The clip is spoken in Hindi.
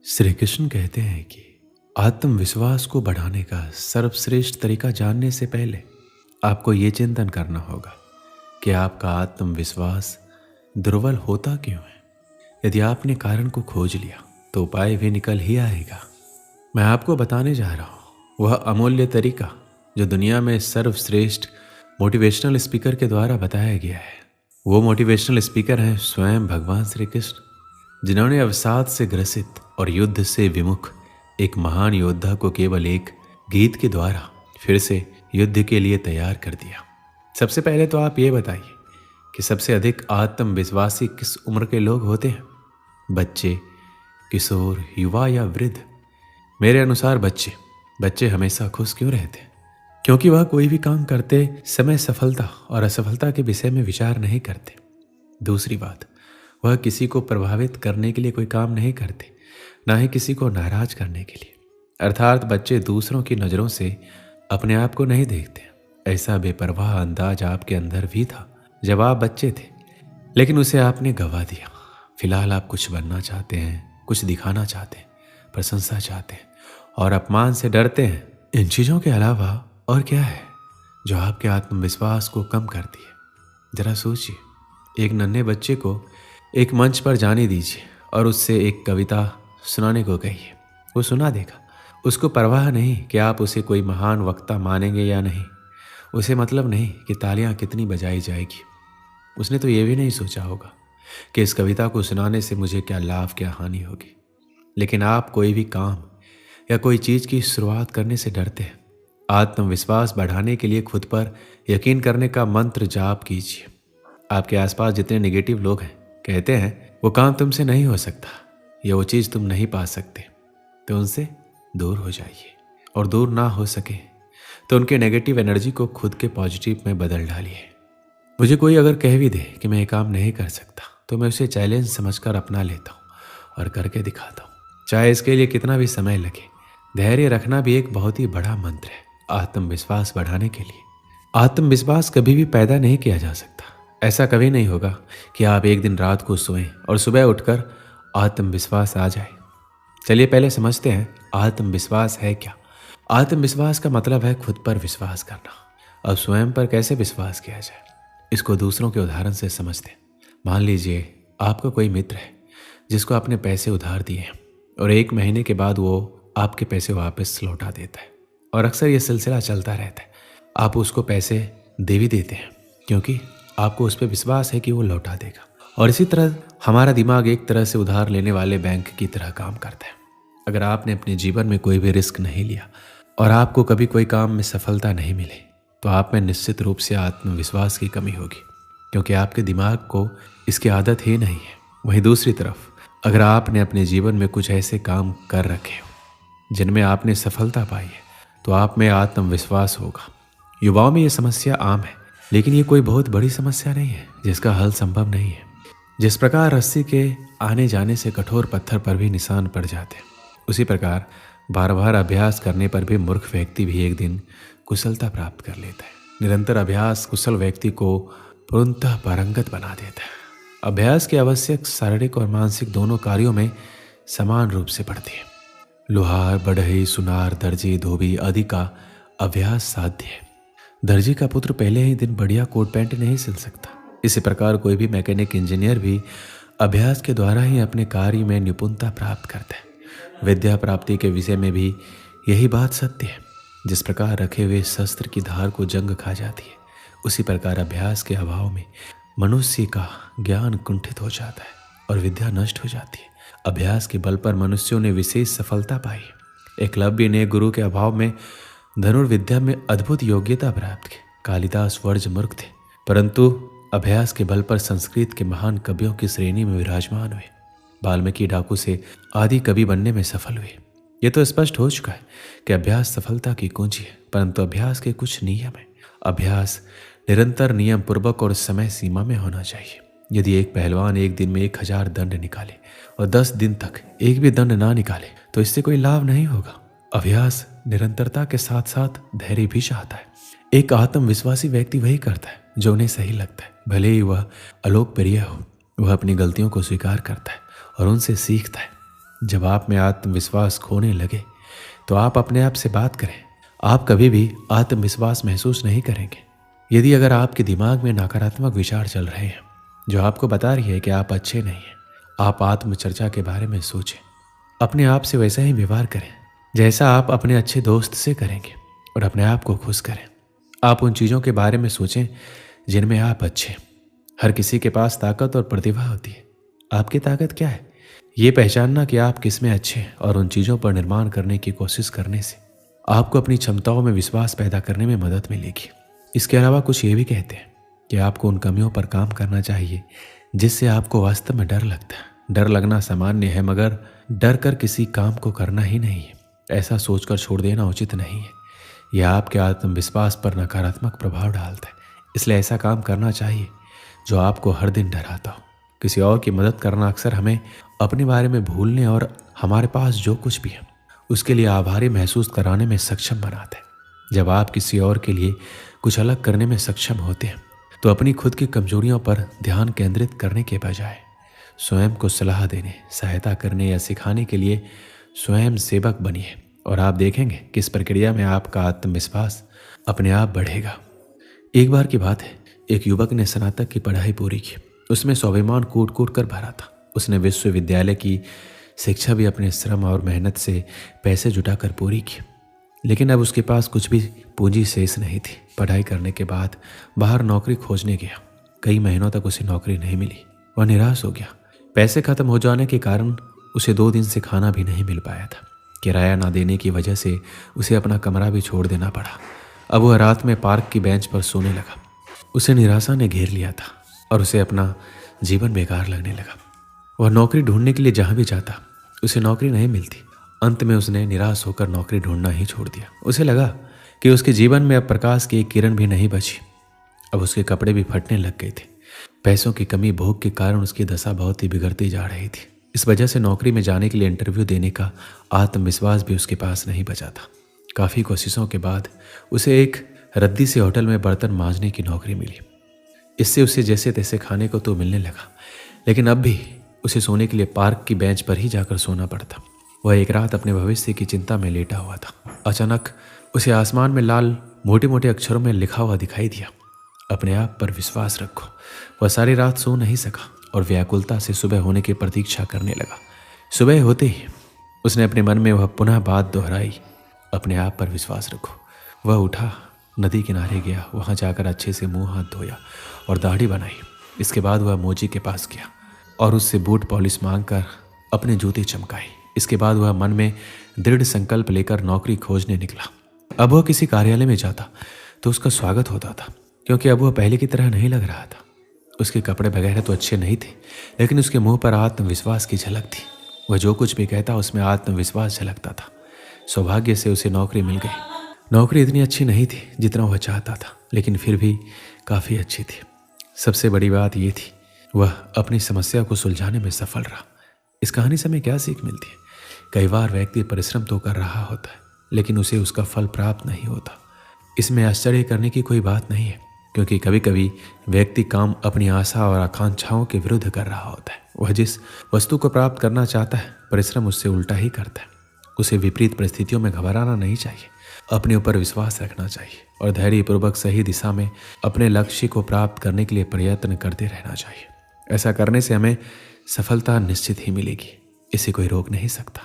श्री कृष्ण कहते हैं कि आत्मविश्वास को बढ़ाने का सर्वश्रेष्ठ तरीका जानने से पहले आपको ये चिंतन करना होगा कि आपका आत्मविश्वास दुर्बल होता क्यों है। यदि आपने कारण को खोज लिया तो उपाय भी निकल ही आएगा। मैं आपको बताने जा रहा हूँ वह अमूल्य तरीका जो दुनिया में सर्वश्रेष्ठ मोटिवेशनल स्पीकर के द्वारा बताया गया है। वो मोटिवेशनल स्पीकर हैं स्वयं भगवान श्री कृष्ण, जिन्होंने अवसाद से ग्रसित और युद्ध से विमुख एक महान योद्धा को केवल एक गीत के द्वारा फिर से युद्ध के लिए तैयार कर दिया। सबसे पहले तो आप ये बताइए कि सबसे अधिक आत्मविश्वासी किस उम्र के लोग होते हैं? बच्चे, किशोर, युवा या वृद्ध? मेरे अनुसार बच्चे हमेशा खुश क्यों रहते हैं? क्योंकि वह कोई भी काम करते समय सफलता और असफलता के विषय में विचार नहीं करते। दूसरी बात, वह किसी को प्रभावित करने के लिए कोई काम नहीं करते, ना ही किसी को नाराज करने के लिए। अर्थात बच्चे दूसरों की नज़रों से अपने आप को नहीं देखते। ऐसा बेपरवाह अंदाज आपके अंदर भी था जब आप बच्चे थे, लेकिन उसे आपने गवा दिया। फिलहाल आप कुछ बनना चाहते हैं, कुछ दिखाना चाहते हैं, प्रशंसा चाहते हैं और अपमान से डरते हैं। इन चीज़ों के अलावा और क्या है जो आपके आत्मविश्वास को कम करती है? जरा सोचिए, एक नन्हे बच्चे को एक मंच पर जाने दीजिए और उससे एक कविता सुनाने को कहिए, वो सुना देगा। उसको परवाह नहीं कि आप उसे कोई महान वक्ता मानेंगे या नहीं। उसे मतलब नहीं कि तालियां कितनी बजाई जाएगी। उसने तो ये भी नहीं सोचा होगा कि इस कविता को सुनाने से मुझे क्या लाभ, क्या हानि होगी। लेकिन आप कोई भी काम या कोई चीज़ की शुरुआत करने से डरते हैं। आत्मविश्वास बढ़ाने के लिए खुद पर यकीन करने का मंत्र जाप कीजिए। आपके आसपास जितने नेगेटिव लोग हैं कहते हैं वो काम तुमसे नहीं हो सकता या वो चीज़ तुम नहीं पा सकते, तो उनसे दूर हो जाइए। और दूर ना हो सके तो उनके नेगेटिव एनर्जी को खुद के पॉजिटिव में बदल डालिए। मुझे कोई अगर कह भी दे कि मैं ये काम नहीं कर सकता तो मैं उसे चैलेंज समझकर अपना लेता हूँ और करके दिखाता हूँ, चाहे इसके लिए कितना भी समय लगे। धैर्य रखना भी एक बहुत ही बड़ा मंत्र है आत्मविश्वास बढ़ाने के लिए। आत्मविश्वास कभी भी पैदा नहीं किया जा सकता। ऐसा कभी नहीं होगा कि आप एक दिन रात को सोएं और सुबह उठकर आत्मविश्वास आ जाए। चलिए पहले समझते हैं आत्मविश्वास है क्या। आत्मविश्वास का मतलब है खुद पर विश्वास करना। अब स्वयं पर कैसे विश्वास किया जाए, इसको दूसरों के उदाहरण से समझते हैं। मान लीजिए आपका कोई मित्र है जिसको आपने पैसे उधार दिए हैं और 1 महीने के बाद वो आपके पैसे वापस लौटा देता है, और अक्सर ये सिलसिला चलता रहता है। आप उसको पैसे दे भी देते हैं क्योंकि आपको उस पर विश्वास है कि वो लौटा देगा। और इसी तरह हमारा दिमाग एक तरह से उधार लेने वाले बैंक की तरह काम करता है। अगर आपने अपने जीवन में कोई भी रिस्क नहीं लिया और आपको कभी कोई काम में सफलता नहीं मिले तो आप में निश्चित रूप से आत्मविश्वास की कमी होगी, क्योंकि आपके दिमाग को इसकी आदत ही नहीं है। वहीं दूसरी तरफ अगर आपने अपने जीवन में कुछ ऐसे काम कर रखे हो जिनमें आपने सफलता पाई है तो आप में आत्मविश्वास होगा। युवाओं में ये समस्या आम है, लेकिन ये कोई बहुत बड़ी समस्या नहीं है जिसका हल संभव नहीं है। जिस प्रकार रस्सी के आने जाने से कठोर पत्थर पर भी निशान पड़ जाते हैं, उसी प्रकार बार बार अभ्यास करने पर भी मूर्ख व्यक्ति भी एक दिन कुशलता प्राप्त कर लेता है। निरंतर अभ्यास कुशल व्यक्ति को पूर्णतः पारंगत बना देता है। अभ्यास की आवश्यक शारीरिक और मानसिक दोनों कार्यों में समान रूप से पड़ती है। लोहार, बढ़ई, सुनार, दर्जी, धोबी आदि का अभ्यास साध्य है। दर्जी का पुत्र पहले ही दिन बढ़िया कोट पैंट नहीं सिल सकता। इसी प्रकार कोई भी मैकेनिक, इंजीनियर भी अभ्यास के द्वारा ही अपने कार्य में निपुणता प्राप्त करता है। विद्या प्राप्ति के विषय में भी यही बात सत्य है। जिस प्रकार रखे हुए शस्त्र की धार को जंग खा जाती है, उसी प्रकार अभ्यास के अभाव में मनुष्य का ज्ञान कुंठित हो जाता है और विद्या नष्ट हो जाती है। अभ्यास के बल पर मनुष्यों ने विशेष सफलता पाई। एकलव्य ने गुरु के अभाव में धनुर्विद्या में अद्भुत योग्यता प्राप्त की। कालिदास वर्ज मूर्ख थे, परंतु अभ्यास के बल पर संस्कृत के महान कवियों की श्रेणी में विराजमान हुए। वाल्मीकि डाकू से आदि कवि बनने में सफल हुए। ये तो स्पष्ट हो चुका है कि अभ्यास सफलता की कुंजी है, परंतु अभ्यास के कुछ नियम है। अभ्यास निरंतर, नियम पूर्वक और समय सीमा में होना चाहिए। यदि एक पहलवान एक दिन में 1000 दंड निकाले और 10 दिन तक एक भी दंड ना निकाले तो इससे कोई लाभ नहीं होगा। अभ्यास निरंतरता के साथ साथ धैर्य भी चाहता है। एक आत्मविश्वासी व्यक्ति वही करता है जो उन्हें सही लगता है, भले ही वह अलोकप्रिय हो। वह अपनी गलतियों को स्वीकार करता है और उनसे सीखता है। जब आप में आत्मविश्वास खोने लगे तो आप अपने आप से बात करें। आप कभी भी आत्मविश्वास महसूस नहीं करेंगे। यदि अगर आपके दिमाग में नकारात्मक विचार चल रहे हैं जो आपको बता रही है कि आप अच्छे नहीं हैं, आप आत्मचर्चा के बारे में सोचें। अपने आप से वैसा ही व्यवहार करें जैसा आप अपने अच्छे दोस्त से करेंगे और अपने आप को खुश करें। आप उन चीज़ों के बारे में सोचें जिनमें आप अच्छे हैं। हर किसी के पास ताकत और प्रतिभा होती है। आपकी ताकत क्या है? ये पहचानना कि आप किस में अच्छे हैं और उन चीज़ों पर निर्माण करने की कोशिश करने से आपको अपनी क्षमताओं में विश्वास पैदा करने में मदद मिलेगी। इसके अलावा कुछ ये भी कहते हैं कि आपको उन कमियों पर काम करना चाहिए जिससे आपको वास्तव में डर लगता है। डर लगना सामान्य है, मगर डर कर किसी काम को करना ही नहीं है। ऐसा सोचकर छोड़ देना उचित नहीं है। यह आपके आत्मविश्वास पर नकारात्मक प्रभाव डालता है। इसलिए ऐसा काम करना चाहिए जो आपको हर दिन डराता हो। किसी और की मदद करना अक्सर हमें अपने बारे में भूलने और हमारे पास जो कुछ भी है उसके लिए आभारी महसूस कराने में सक्षम बनाता है। जब आप किसी और के लिए कुछ अलग करने में सक्षम होते हैं तो अपनी खुद की कमजोरियों पर ध्यान केंद्रित करने के बजाय स्वयं को सलाह देने, सहायता करने या सिखाने के लिए स्वयं सेवक बनिए और आप देखेंगे कि इस प्रक्रिया में आपका आत्मविश्वास अपने आप बढ़ेगा। एक बार की बात है, एक युवक ने स्नातक की पढ़ाई पूरी की। उसमें स्वाभिमान कूट कूट कर भरा था। उसने विश्वविद्यालय की शिक्षा भी अपने श्रम और मेहनत से पैसे जुटाकर पूरी की, लेकिन अब उसके पास कुछ भी पूंजी शेष नहीं थी। पढ़ाई करने के बाद बाहर नौकरी खोजने गया। कई महीनों तक उसे नौकरी नहीं मिली। वह निराश हो गया। पैसे खत्म हो जाने के कारण उसे 2 दिन से खाना भी नहीं मिल पाया था। किराया ना देने की वजह से उसे अपना कमरा भी छोड़ देना पड़ा। अब वह रात में पार्क की बेंच पर सोने लगा। उसे निराशा ने घेर लिया था और उसे अपना जीवन बेकार लगने लगा। वह नौकरी ढूंढने के लिए जहाँ भी जाता उसे नौकरी नहीं मिलती। अंत में उसने निराश होकर नौकरी ढूंढना ही छोड़ दिया। उसे लगा कि उसके जीवन में अब प्रकाश की एक किरण भी नहीं बची। अब उसके कपड़े भी फटने लग गए थे। पैसों की कमी, भोग के कारण उसकी दशा बहुत ही बिगड़ती जा रही थी। इस वजह से नौकरी में जाने के लिए इंटरव्यू देने का आत्मविश्वास भी उसके पास नहीं बचा था। काफ़ी कोशिशों के बाद उसे एक रद्दी से होटल में बर्तन मांजने की नौकरी मिली। इससे उसे जैसे तैसे खाने को तो मिलने लगा, लेकिन अब भी उसे सोने के लिए पार्क की बेंच पर ही जाकर सोना पड़ता। वह एक रात अपने भविष्य की चिंता में लेटा हुआ था। अचानक उसे आसमान में लाल मोटे मोटे अक्षरों में लिखा हुआ दिखाई दिया, अपने आप पर विश्वास रखो। वह सारी रात सो नहीं सका और व्याकुलता से सुबह होने की प्रतीक्षा करने लगा। सुबह होते ही उसने अपने मन में वह पुनः बात दोहराई, अपने आप पर विश्वास रखो। वह उठा, नदी किनारे गया। वहाँ जाकर अच्छे से मुंह हाथ धोया और दाढ़ी बनाई। इसके बाद वह मोची के पास गया और उससे बूट पॉलिश मांगकर अपने जूते चमकाए। इसके बाद वह मन में दृढ़ संकल्प लेकर नौकरी खोजने निकला। अब वह किसी कार्यालय में जाता तो उसका स्वागत होता था, क्योंकि अब वह पहले की तरह नहीं लग रहा था। उसके कपड़े वगैरह तो अच्छे नहीं थे, लेकिन उसके मुंह पर आत्मविश्वास की झलक थी। वह जो कुछ भी कहता उसमें आत्मविश्वास झलकता था। सौभाग्य से उसे नौकरी मिल गई। नौकरी इतनी अच्छी नहीं थी जितना वह चाहता था, लेकिन फिर भी काफ़ी अच्छी थी। सबसे बड़ी बात यह थी, वह अपनी समस्या को सुलझाने में सफल रहा। इस कहानी से हमें क्या सीख मिलती है? कई बार व्यक्ति परिश्रम तो कर रहा होता है, लेकिन उसे उसका फल प्राप्त नहीं होता। इसमें आश्चर्य करने की कोई बात नहीं है, क्योंकि कभी कभी व्यक्ति काम अपनी आशा और आकांक्षाओं के विरुद्ध कर रहा होता है। वह जिस वस्तु को प्राप्त करना चाहता है, परिश्रम उससे उल्टा ही करता है। उसे विपरीत परिस्थितियों में घबराना नहीं चाहिए, अपने ऊपर विश्वास रखना चाहिए और धैर्यपूर्वक सही दिशा में अपने लक्ष्य को प्राप्त करने के लिए प्रयत्न करते रहना चाहिए। ऐसा करने से हमें सफलता निश्चित ही मिलेगी, इसे कोई रोक नहीं सकता।